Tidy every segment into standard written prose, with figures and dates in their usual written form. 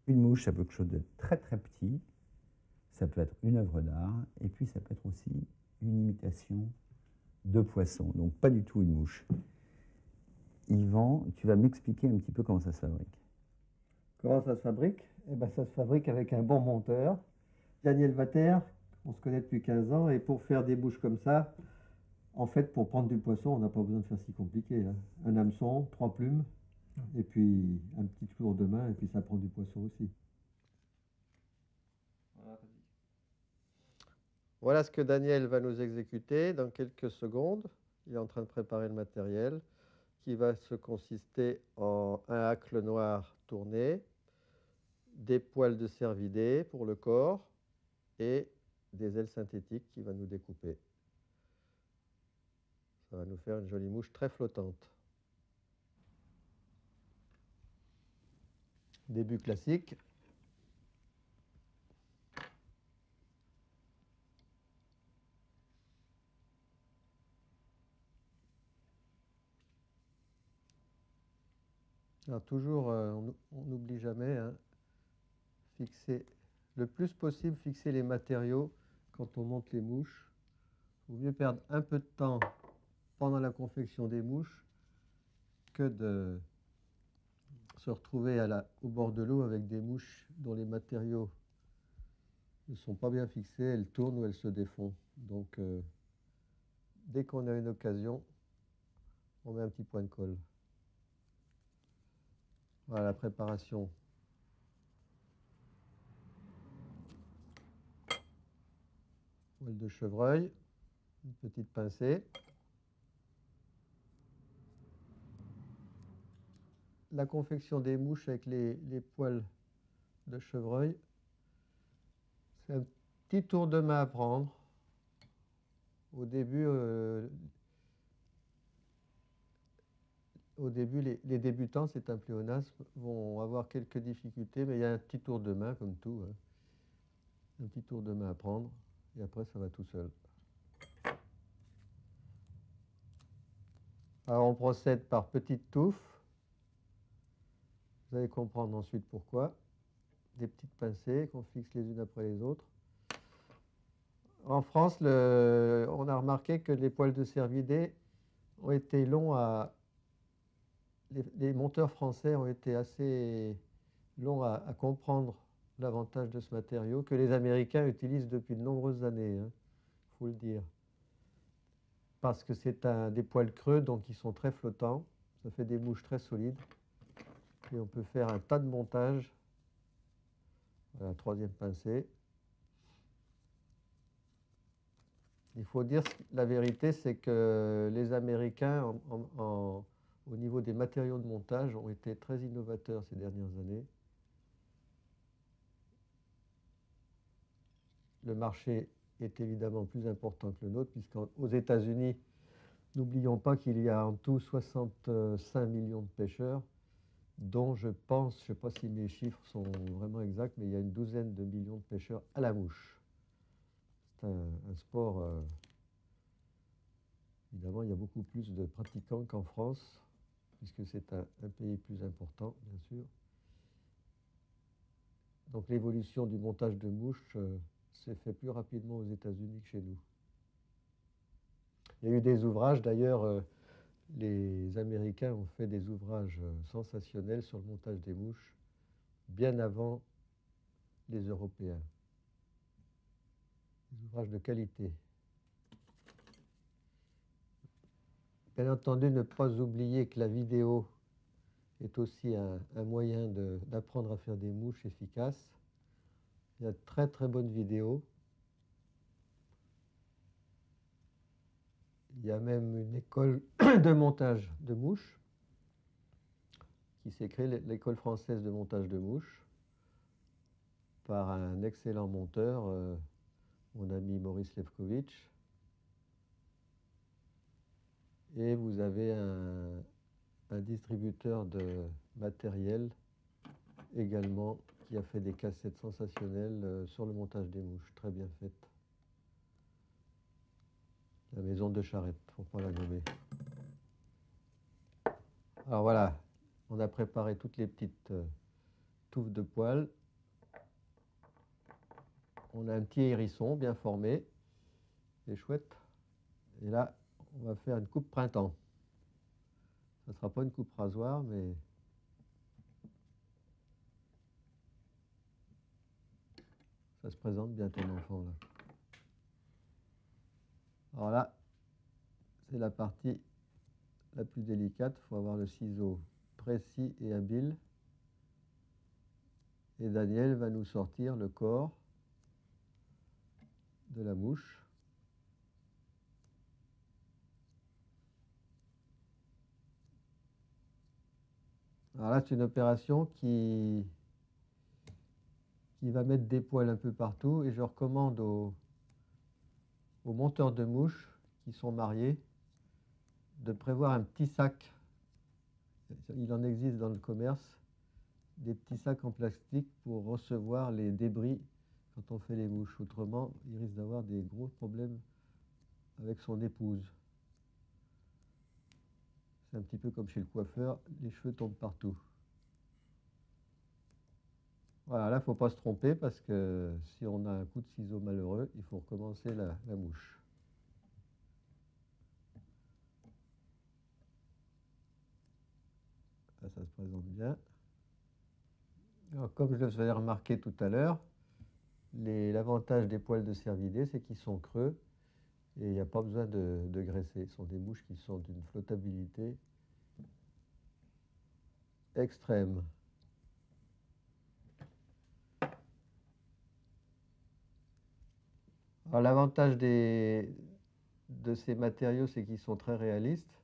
Une mouche, ça peut être quelque chose de très très petit, ça peut être une œuvre d'art, et puis ça peut être aussi une imitation de poisson, donc pas du tout une mouche. Yvan, tu vas m'expliquer un petit peu comment ça se fabrique. Comment ça se fabrique? Eh ben, ça se fabrique avec un bon monteur. Daniel Vater, on se connaît depuis 15 ans, et pour faire des bouches comme ça, en fait, pour prendre du poisson, on n'a pas besoin de faire si compliqué, hein. Un hameçon, 3 plumes, et puis un petit tour de main, et puis ça prend du poisson aussi. Voilà ce que Daniel va nous exécuter dans quelques secondes. Il est en train de préparer le matériel qui va se consister en un hacle noir tourné, des poils de cervidés pour le corps et des ailes synthétiques qu'il va nous découper. Ça va nous faire une jolie mouche très flottante. Début classique. Alors toujours, on n'oublie jamais, hein, fixer le plus possible, fixer les matériaux quand on monte les mouches. Il vaut mieux perdre un peu de temps pendant la confection des mouches que de se retrouver au bord de l'eau avec des mouches dont les matériaux ne sont pas bien fixés, elles tournent ou elles se défont. Donc dès qu'on a une occasion, on met un petit point de colle. Voilà la préparation. Poil de chevreuil, une petite pincée. La confection des mouches avec les poils de chevreuil, c'est un petit tour de main à prendre. Au début, les débutants, c'est un pléonasme, vont avoir quelques difficultés, mais il y a un petit tour de main comme tout, hein. Un petit tour de main à prendre, et après ça va tout seul. Alors on procède par petites touffes. Vous allez comprendre ensuite pourquoi. Des petites pincées qu'on fixe les unes après les autres. En France, on a remarqué que les poils de cervidés ont été longs à... Les monteurs français ont été assez longs à comprendre l'avantage de ce matériau que les Américains utilisent depuis de nombreuses années, hein, faut le dire. Parce que c'est des poils creux, donc ils sont très flottants. Ça fait des mouches très solides. Et on peut faire un tas de montages. Voilà, troisième pincée. Il faut dire la vérité, c'est que les Américains, au niveau des matériaux de montage, ont été très innovateurs ces dernières années. Le marché est évidemment plus important que le nôtre, puisqu'aux États-Unis, n'oublions pas qu'il y a en tout 65 millions de pêcheurs, dont je pense, je ne sais pas si mes chiffres sont vraiment exacts, mais il y a une douzaine de millions de pêcheurs à la mouche. C'est un sport, évidemment, il y a beaucoup plus de pratiquants qu'en France, puisque c'est un pays plus important, bien sûr. Donc l'évolution du montage de mouches s'est fait plus rapidement aux États-Unis que chez nous. Il y a eu des ouvrages, d'ailleurs, les Américains ont fait des ouvrages sensationnels sur le montage des mouches, bien avant les Européens. Des ouvrages de qualité. Bien entendu, ne pas oublier que la vidéo est aussi un moyen d'apprendre à faire des mouches efficaces. Il y a de très très bonnes vidéos. Il y a même une école de montage de mouches qui s'est créée, l'école française de montage de mouches, par un excellent monteur, mon ami Maurice Lefkovitch. Et vous avez un distributeur de matériel également qui a fait des cassettes sensationnelles sur le montage des mouches, très bien faites. La maison de Charette, il ne faut pas la nommer. Alors voilà, on a préparé toutes les petites touffe de poils. On a un petit hérisson bien formé. C'est chouette. Et là, on va faire une coupe printemps. Ça ne sera pas une coupe rasoir, mais ça se présente bien ton enfant là. Alors là, c'est la partie la plus délicate. Il faut avoir le ciseau précis et habile. Et Daniel va nous sortir le corps de la mouche. Alors là, c'est une opération qui va mettre des poils un peu partout. Et je recommande aux monteurs de mouches qui sont mariés de prévoir un petit sac. Il en existe dans le commerce, des petits sacs en plastique pour recevoir les débris quand on fait les mouches. Autrement, il risque d'avoir des gros problèmes avec son épouse. C'est un petit peu comme chez le coiffeur, les cheveux tombent partout. Voilà, là, il ne faut pas se tromper parce que si on a un coup de ciseau malheureux, il faut recommencer la mouche. Là, ça se présente bien. Alors, comme je le faisais remarquer tout à l'heure, l'avantage des poils de cervidés, c'est qu'ils sont creux et il n'y a pas besoin de graisser. Ce sont des mouches qui sont d'une flottabilité extrême. Alors l'avantage de ces matériaux, c'est qu'ils sont très réalistes.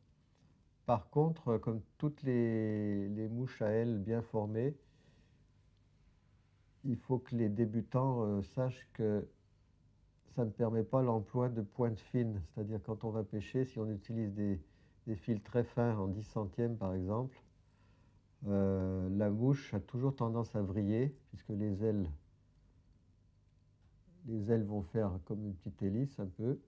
Par contre, comme toutes les mouches à ailes bien formées, il faut que les débutants sachent que ça ne permet pas l'emploi de pointes fines. C'est-à-dire quand on va pêcher, si on utilise des fils très fins en 10 centièmes par exemple, la mouche a toujours tendance à vriller puisque les ailes vont faire comme une petite hélice un peu.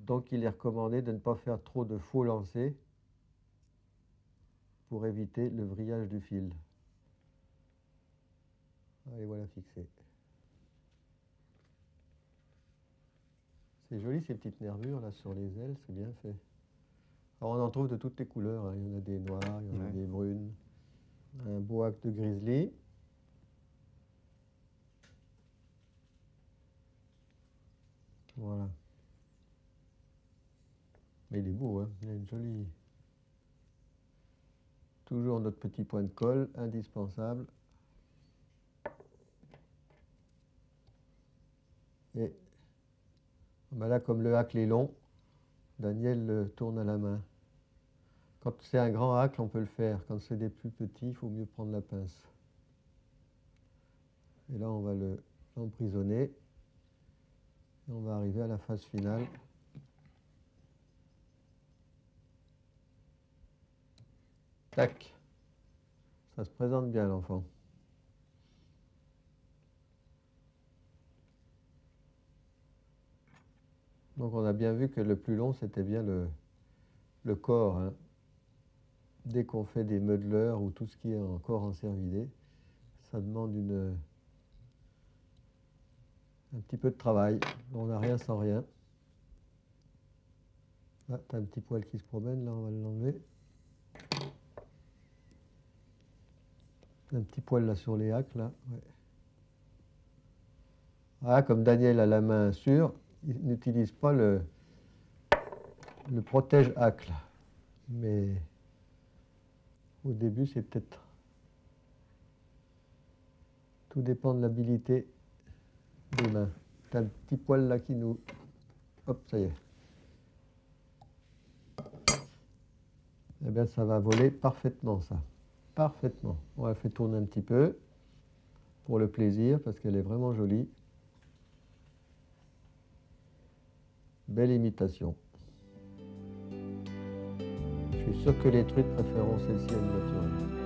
Donc il est recommandé de ne pas faire trop de faux lancers pour éviter le vrillage du fil. Et voilà fixé. C'est joli ces petites nervures là sur les ailes, c'est bien fait. Alors on en trouve de toutes les couleurs, hein. Il y en a des noires, il y en a des brunes. Un beau hack de grizzly. Voilà. Mais il est beau, hein. Il a une jolie... Toujours notre petit point de colle, indispensable. Et ben là, comme le hack est long, Daniel le tourne à la main. Quand c'est un grand hack, on peut le faire. Quand c'est des plus petits, il faut mieux prendre la pince. Et là, on va l'emprisonner. Et on va arriver à la phase finale. Tac. Ça se présente bien, l'enfant. Donc on a bien vu que le plus long, c'était bien le corps. Hein. Dès qu'on fait des muddlers ou tout ce qui est encore en cervidé, ça demande un petit peu de travail. On n'a rien sans rien. Ah, tu as un petit poil qui se promène, là on va l'enlever. Un petit poil là sur les hacks, là. Ouais. Ah, comme Daniel a la main sûre, il n'utilise pas le protège-hack, là. Mais au début, c'est peut-être... Tout dépend de l'habilité des mains. Tu as un petit poil là qui nous... Hop, ça y est. Eh bien, ça va voler parfaitement, ça. Parfaitement. On la fait tourner un petit peu pour le plaisir, parce qu'elle est vraiment jolie. Belle imitation. Je suis sûr que les truites préféreront celle-ci à une naturelle.